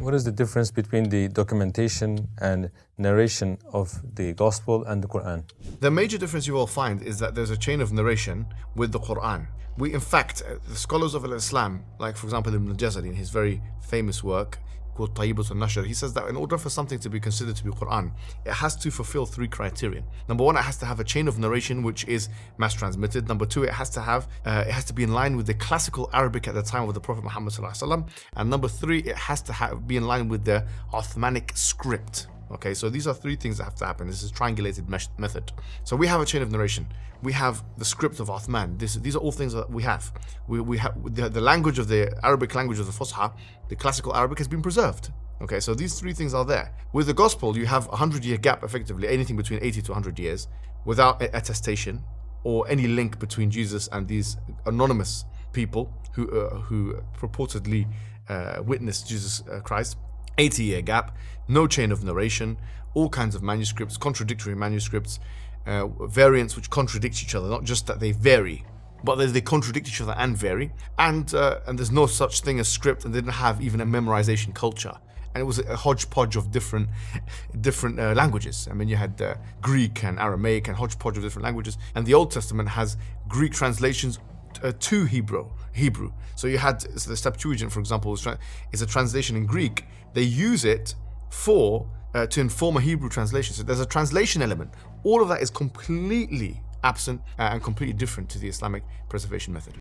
What is the difference between the documentation and narration of the Gospel and the Qur'an? The major difference you will find is that there's a chain of narration with the Qur'an. In fact, the scholars of Islam, like for example Ibn al-Jazari in his very famous work called Tayyibat al-Nashr, he says that in order for something to be considered to be Qur'an, it has to fulfill three criteria. Number one, it has to have a chain of narration which is mass transmitted. Number two, it has to be in line with the classical Arabic at the time of the Prophet Muhammad sallallahu alaihi wasallam. And number three, it has to be in line with the Uthmanic script. Okay, so these are three things that have to happen. This is triangulated method. So we have a chain of narration. We have the script of Uthman. These are all things that we have. We have the language of the Arabic language of the Fusha, the classical Arabic has been preserved. Okay, so these three things are there. With the Gospel, you have a 100-year gap, effectively, anything between 80 to 100 years, without attestation or any link between Jesus and these anonymous people who purportedly witnessed Jesus Christ. 80-year gap, no chain of narration, all kinds of manuscripts, contradictory manuscripts, variants which contradict each other, not just that they vary, but they contradict each other and vary. And there's no such thing as script, and they didn't have even a memorization culture. And it was a hodgepodge of different languages. I mean, you had Greek and Aramaic and hodgepodge of different languages. And the Old Testament has Greek translations to Hebrew. So you had the Septuagint, for example, is a translation in Greek. They use it to inform a Hebrew translation. So there's a translation element. All of that is completely absent and completely different to the Islamic preservation method.